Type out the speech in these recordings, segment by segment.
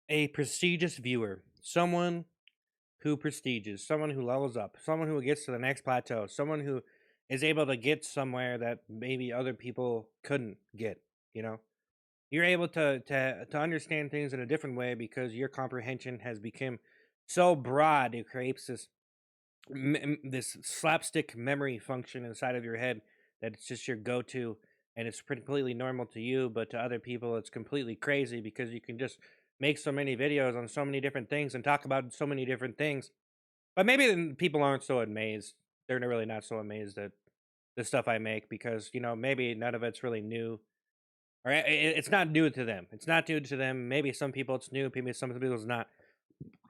A prestigious viewer, someone who prestiges, someone who levels up, someone who gets to the next plateau, someone who is able to get somewhere that maybe other people couldn't get, you know? You're able to understand things in a different way because your comprehension has become so broad it creates this slapstick memory function inside of your head that it's just your go-to, and it's completely normal to you, but to other people it's completely crazy because you can just make so many videos on so many different things and talk about so many different things. But maybe then people aren't so amazed. They're really not so amazed at the stuff I make because, maybe none of it's really new, or it's not new to them. It's not new to them. Maybe some people it's new, maybe some people it's not.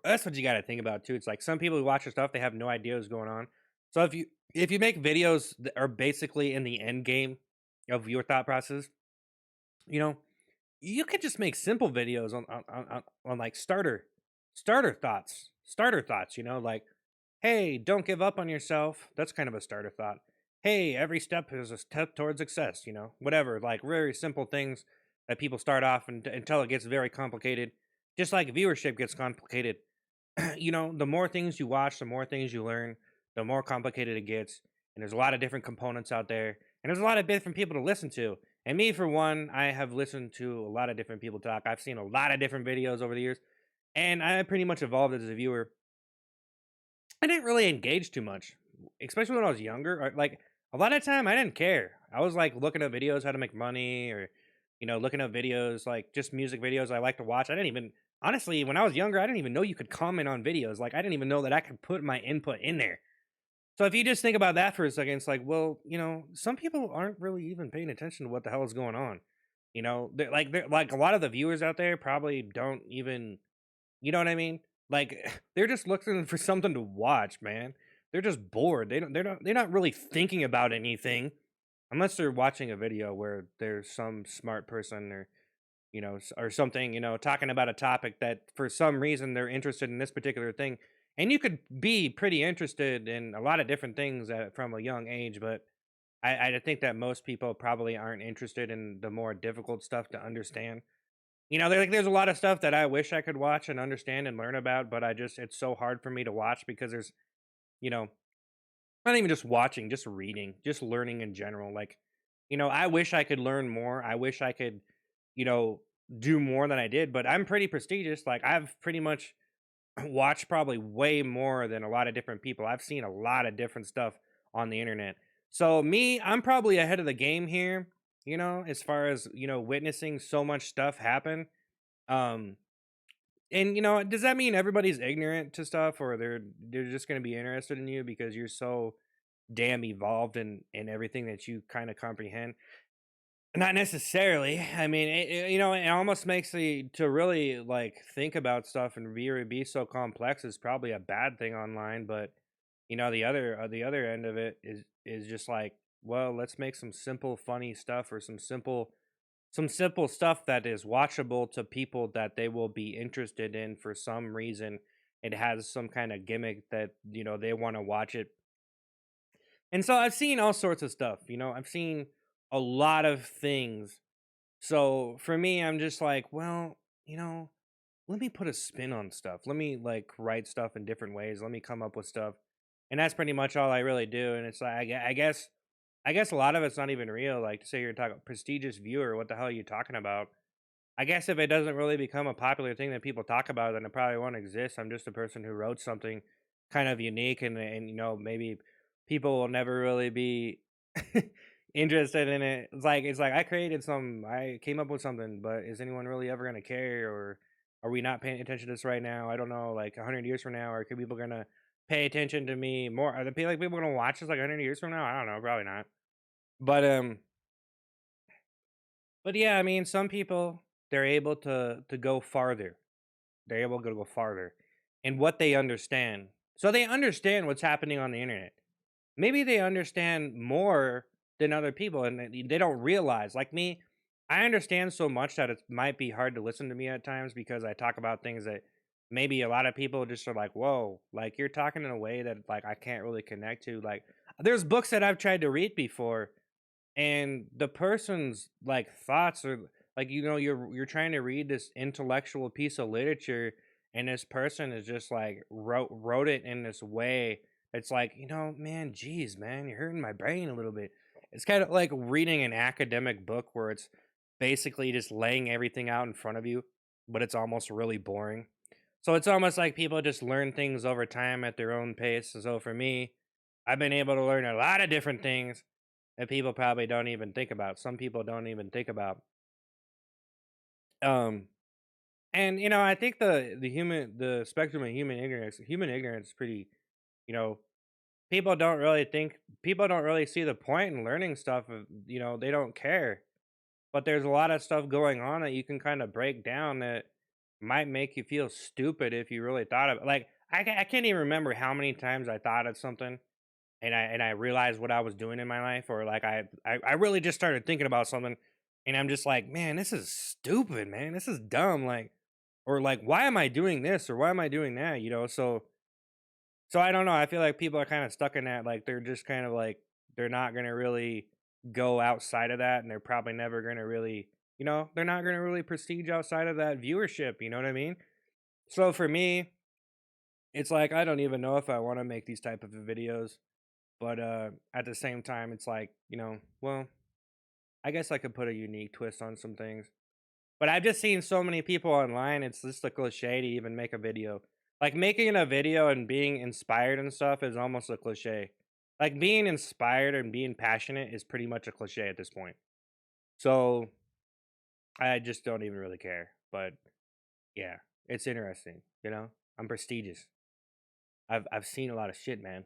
That's what you gotta think about too. It's like some people who watch your stuff, they have no idea what's going on. So if you make videos that are basically in the end game of your thought process, you know, you could just make simple videos on like starter thoughts. Like, hey, don't give up on yourself. That's kind of a starter thought. Hey, every step is a step towards success. Whatever. Like very simple things that people start off until it gets very complicated. Just like viewership gets complicated, the more things you watch, the more things you learn, the more complicated it gets. And there's a lot of different components out there. And there's a lot of different people to listen to. And me, for one, I have listened to a lot of different people talk. I've seen a lot of different videos over the years. And I pretty much evolved as a viewer. I didn't really engage too much, especially when I was younger. Like a lot of time, I didn't care. I was like looking at videos how to make money, or looking at videos like just music videos I like to watch. I didn't even honestly when I was younger, I didn't even know you could comment on videos. Like I didn't even know that I could put my input in there. So if you just think about that for a second, it's like, well, some people aren't really even paying attention to what the hell is going on. They're like a lot of the viewers out there probably don't even you know what I mean? Like they're just looking for something to watch, man. They're just bored. They're not really thinking about anything unless they're watching a video where there's some smart person or or something, talking about a topic that for some reason they're interested in this particular thing. And you could be pretty interested in a lot of different things from a young age, but I think that most people probably aren't interested in the more difficult stuff to understand. There's a lot of stuff that I wish I could watch and understand and learn about, but it's so hard for me to watch because there's, you know, not even just watching, just reading, just learning in general. Like, I wish I could learn more. I wish I could, you know, do more than I did, but I'm pretty prestigious. Like, I've pretty much watched probably way more than a lot of different people. I've seen a lot of different stuff on the internet. So, me, I'm probably ahead of the game here, as far as, witnessing so much stuff happen. Um, and does that mean everybody's ignorant to stuff, or they're just going to be interested in you because you're so damn evolved in everything that you kind of comprehend? Not necessarily. I mean, it almost makes the to really like think about stuff and be so complex is probably a bad thing online. But the other end of it is just like, well, let's make some simple, funny stuff, or some simple stuff that is watchable to people that they will be interested in for some reason. It has some kind of gimmick that they want to watch it. And so I've seen all sorts of stuff. I've seen a lot of things. So for me, I'm just like, well, let me put a spin on stuff. Let me like write stuff in different ways. Let me come up with stuff. And that's pretty much all I really do. And it's like, I guess a lot of it's not even real. Like to say you're talking prestigious viewer, what the hell are you talking about? I guess if it doesn't really become a popular thing that people talk about, then it probably won't exist. I'm just a person who wrote something kind of unique, and maybe people will never really be interested in it. It's like I came up with something, but is anyone really ever gonna care, or are we not paying attention to this right now? I don't know. Like 100 years from now, are people gonna pay attention to me more? Are the people gonna watch this like 100 years from now? I don't know. Probably not. But but yeah, I mean, some people they're able to go farther. They're able to go farther in what they understand. So they understand what's happening on the internet. Maybe they understand more than other people, and they don't realize. Like me, I understand so much that it might be hard to listen to me at times because I talk about things that maybe a lot of people just are like, "Whoa, like you're talking in a way that like I can't really connect to." Like there's books that I've tried to read before, and the person's like thoughts are Like, you're trying to read this intellectual piece of literature, and this person is just like wrote it in this way. It's like, man, geez, man, you're hurting my brain a little bit. It's kind of like reading an academic book where it's basically just laying everything out in front of you, but it's almost really boring. So it's almost like people just learn things over time at their own pace. And so for me, I've been able to learn a lot of different things that people probably don't even think about. Some people don't even think about. Um, and I think the spectrum of human ignorance is pretty, you know, people don't really see the point in learning stuff. They don't care. But there's a lot of stuff going on that you can kind of break down that might make you feel stupid if you really thought of it. Like I can't even remember how many times I thought of something and I realized what I was doing in my life, or like I really just started thinking about something, and I'm just like, man, this is stupid, man, this is dumb, like, or like, why am I doing this or why am I doing that? So I don't know. I feel like people are kind of stuck in that, like they're just kind of like they're not gonna really go outside of that, and they're probably never gonna really, they're not gonna really prestige outside of that viewership. You know what I mean? So for me, it's like I don't even know if I want to make these type of videos. But at the same time, it's like, well, I guess I could put a unique twist on some things. But I've just seen so many people online, it's just a cliche to even make a video. Like making a video and being inspired and stuff is almost a cliche. Like being inspired and being passionate is pretty much a cliche at this point. So I just don't even really care. But yeah, it's interesting, I'm prestigious. I've seen a lot of shit, man.